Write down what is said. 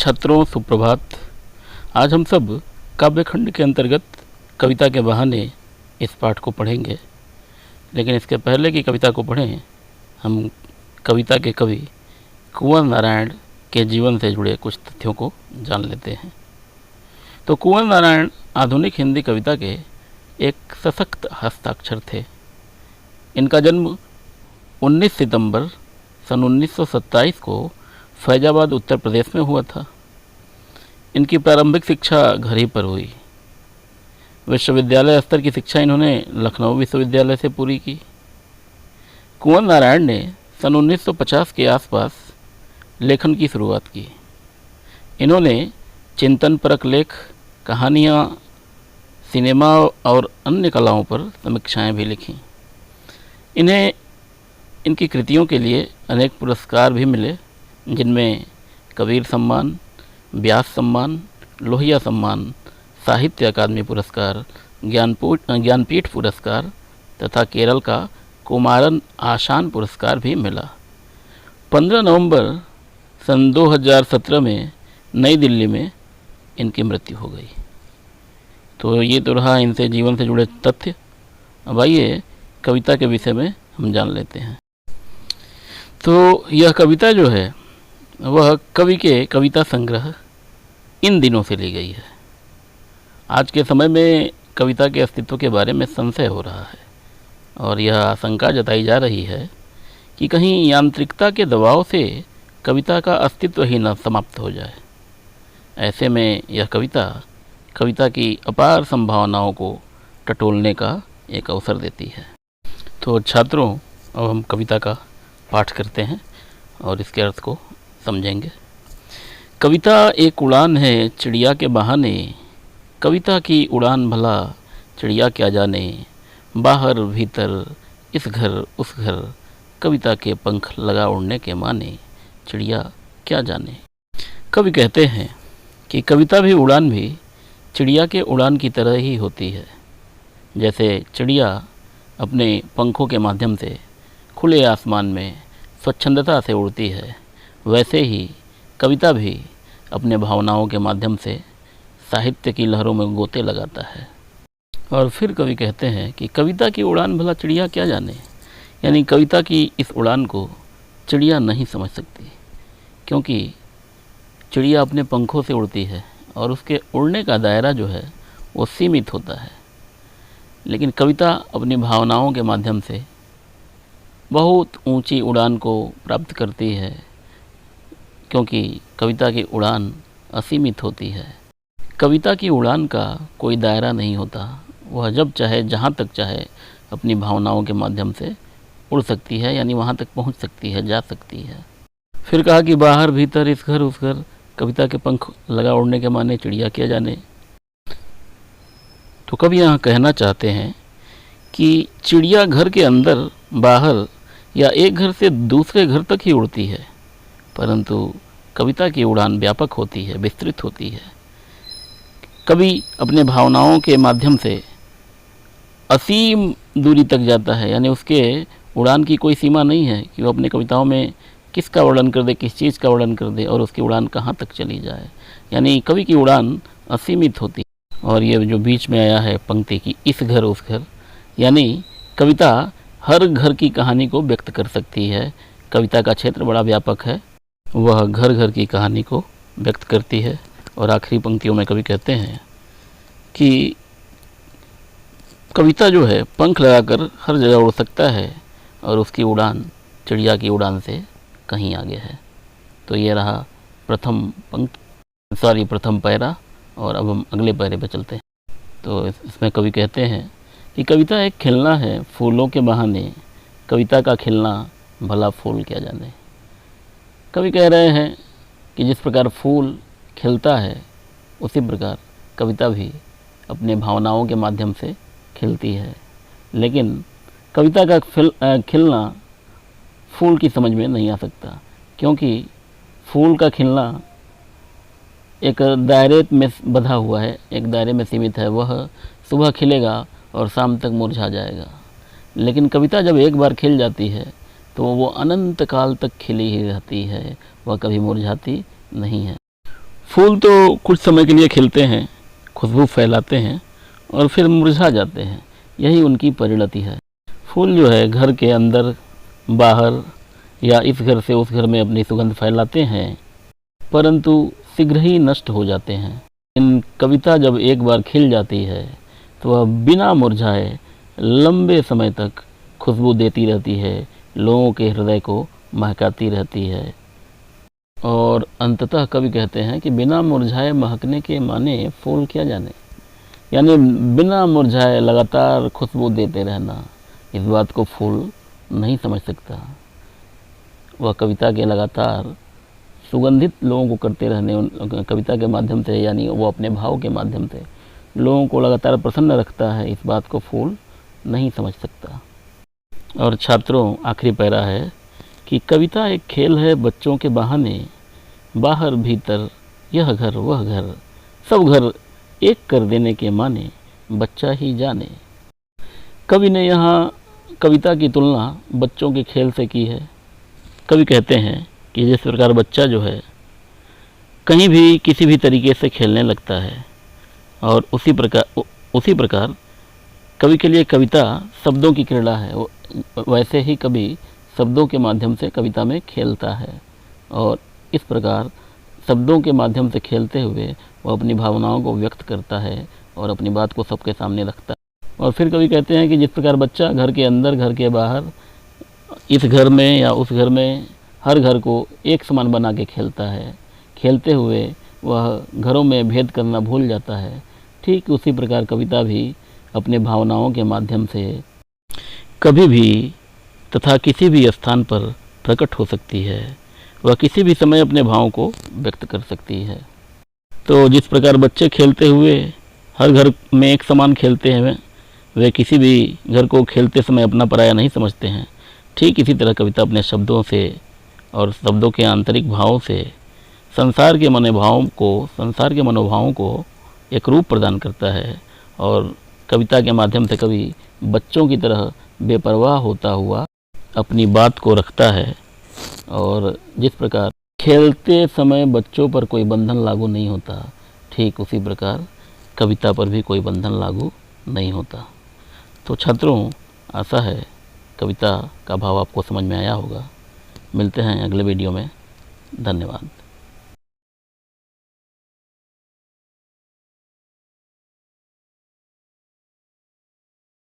छात्रों सुप्रभात। आज हम सब काव्यखंड के अंतर्गत कविता के बहाने इस पाठ को पढ़ेंगे, लेकिन इसके पहले की कविता को पढ़ें हम कविता के कवि कुंवर नारायण के जीवन से जुड़े कुछ तथ्यों को जान लेते हैं। तो कुंवर नारायण आधुनिक हिंदी कविता के एक सशक्त हस्ताक्षर थे। इनका जन्म 19 सितंबर सन 1927 को फैजाबाद उत्तर प्रदेश में हुआ था। इनकी प्रारंभिक शिक्षा घर ही पर हुई। विश्वविद्यालय स्तर की शिक्षा इन्होंने लखनऊ विश्वविद्यालय से पूरी की। कुंवर नारायण ने सन 1950 के आसपास लेखन की शुरुआत की। इन्होंने चिंतनपरक लेख, कहानियाँ, सिनेमा और अन्य कलाओं पर समीक्षाएं भी लिखीं। इन्हें इनकी कृतियों के लिए अनेक पुरस्कार भी मिले, जिनमें कबीर सम्मान, व्यास सम्मान, लोहिया सम्मान, साहित्य अकादमी पुरस्कार, ज्ञानपीठ पुरस्कार तथा केरल का कुमारन आशान पुरस्कार भी मिला। 15 नवंबर सन 2017 में नई दिल्ली में इनकी मृत्यु हो गई। तो ये तो रहा इनसे जीवन से जुड़े तथ्य। अब आइए कविता के विषय में हम जान लेते हैं। तो यह कविता जो है वह कवि के कविता संग्रह इन दिनों से ली गई है। आज के समय में कविता के अस्तित्व के बारे में संशय हो रहा है और यह आशंका जताई जा रही है कि कहीं यांत्रिकता के दबाव से कविता का अस्तित्व ही न समाप्त हो जाए। ऐसे में यह कविता की अपार संभावनाओं को टटोलने का एक अवसर देती है। तो छात्रों, अब हम कविता का पाठ करते हैं और इसके अर्थ को समझेंगे। कविता एक उड़ान है चिड़िया के बहाने, कविता की उड़ान भला चिड़िया क्या जाने, बाहर भीतर इस घर उस घर, कविता के पंख लगा उड़ने के माने, चिड़िया क्या जाने। कवि कहते हैं कि कविता भी उड़ान भी चिड़िया के उड़ान की तरह ही होती है। जैसे चिड़िया अपने पंखों के माध्यम से खुले आसमान में स्वच्छंदता से उड़ती है, वैसे ही कविता भी अपने भावनाओं के माध्यम से साहित्य की लहरों में गोते लगाता है। और फिर कवि कहते हैं कि कविता की उड़ान भला चिड़िया क्या जाने, यानी कविता की इस उड़ान को चिड़िया नहीं समझ सकती, क्योंकि चिड़िया अपने पंखों से उड़ती है और उसके उड़ने का दायरा जो है वो सीमित होता है। लेकिन कविता अपनी भावनाओं के माध्यम से बहुत ऊंची उड़ान को प्राप्त करती है, क्योंकि कविता की उड़ान असीमित होती है। कविता की उड़ान का कोई दायरा नहीं होता, वह जब चाहे जहाँ तक चाहे अपनी भावनाओं के माध्यम से उड़ सकती है, यानी वहाँ तक पहुँच सकती है, जा सकती है। फिर कहा कि बाहर भीतर इस घर उस घर, कविता के पंख लगा उड़ने के माने, चिड़िया क्या जाने। तो कवि यहाँ कहना चाहते हैं कि चिड़िया घर के अंदर, बाहर या एक घर से दूसरे घर तक ही उड़ती है, परंतु कविता की उड़ान व्यापक होती है, विस्तृत होती है। कवि अपने भावनाओं के माध्यम से असीम दूरी तक जाता है, यानी उसके उड़ान की कोई सीमा नहीं है कि वो अपने कविताओं में किसका वर्णन कर दे, किस चीज़ का वर्णन कर दे और उसकी उड़ान कहाँ तक चली जाए। यानी कवि की उड़ान असीमित होती है। और ये जो बीच में आया है पंक्ति की इस घर उस घर, यानी कविता हर घर की कहानी को व्यक्त कर सकती है। कविता का क्षेत्र बड़ा व्यापक है, वह घर घर की कहानी को व्यक्त करती है। और आखिरी पंक्तियों में कवि कहते हैं कि कविता जो है पंख लगाकर हर जगह उड़ सकता है और उसकी उड़ान चिड़िया की उड़ान से कहीं आगे है। तो ये रहा प्रथम पैरा, और अब हम अगले पैरे पर चलते हैं। तो इसमें कवि कहते हैं कि कविता एक खिलना है फूलों के बहाने, कविता का खिलना भला फूल क्या जाने। कवि कह रहे हैं कि जिस प्रकार फूल खिलता है, उसी प्रकार कविता भी अपने भावनाओं के माध्यम से खिलती है। लेकिन कविता का खिलना फूल की समझ में नहीं आ सकता, क्योंकि फूल का खिलना एक दायरे में बंधा हुआ है, एक दायरे में सीमित है। वह सुबह खिलेगा और शाम तक मुरझा जाएगा। लेकिन कविता जब एक बार खिल जाती है तो वो अनंत काल तक खिली ही रहती है, वह कभी मुरझाती नहीं है। फूल तो कुछ समय के लिए खिलते हैं, खुशबू फैलाते हैं और फिर मुरझा जाते हैं, यही उनकी परिणति है। फूल जो है घर के अंदर बाहर या इस घर से उस घर में अपनी सुगंध फैलाते हैं, परंतु शीघ्र ही नष्ट हो जाते हैं। इन कविता जब एक बार खिल जाती है तो वह बिना मुरझाए लंबे समय तक खुशबू देती रहती है, लोगों के हृदय को महकाती रहती है। और अंततः कवि कहते हैं कि बिना मुरझाए महकने के माने फूल क्या जाने, यानी बिना मुरझाए लगातार खुशबू देते रहना, इस बात को फूल नहीं समझ सकता। वह कविता के लगातार सुगंधित लोगों को करते रहने, कविता के माध्यम से, यानी वो अपने भाव के माध्यम से लोगों को लगातार प्रसन्न रखता है, इस बात को फूल नहीं समझ सकता। और छात्रों, आखिरी पैरा है कि कविता एक खेल है बच्चों के बहाने, बाहर भीतर यह घर वह घर, सब घर एक कर देने के माने, बच्चा ही जाने। कवि ने यहाँ कविता की तुलना बच्चों के खेल से की है। कवि कहते हैं कि जिस प्रकार बच्चा जो है कहीं भी किसी भी तरीके से खेलने लगता है, और उसी प्रकार कवि के लिए कविता शब्दों की क्रीड़ा है, वैसे ही कवि शब्दों के माध्यम से कविता में खेलता है, और इस प्रकार शब्दों के माध्यम से खेलते हुए वो अपनी भावनाओं को व्यक्त करता है और अपनी बात को सबके सामने रखता है। और फिर कवि कहते हैं कि जिस प्रकार बच्चा घर के अंदर घर के बाहर, इस घर में या उस घर में, हर घर को एक समान बना के खेलता है, खेलते हुए वह घरों में भेद करना भूल जाता है, ठीक उसी प्रकार कविता भी अपने भावनाओं के माध्यम से कभी भी तथा किसी भी स्थान पर प्रकट हो सकती है। वह किसी भी समय अपने भावों को व्यक्त कर सकती है। तो जिस प्रकार बच्चे खेलते हुए हर घर में एक समान खेलते हैं, वे किसी भी घर को खेलते समय अपना पराया नहीं समझते हैं, ठीक इसी तरह कविता अपने शब्दों से और शब्दों के आंतरिक भावों से संसार के मनोभावों को एक रूप प्रदान करता है। और कविता के माध्यम से कवि बच्चों की तरह बेपरवाह होता हुआ अपनी बात को रखता है। और जिस प्रकार खेलते समय बच्चों पर कोई बंधन लागू नहीं होता, ठीक उसी प्रकार कविता पर भी कोई बंधन लागू नहीं होता। तो छात्रों, आशा है कविता का भाव आपको समझ में आया होगा। मिलते हैं अगले वीडियो में। धन्यवाद।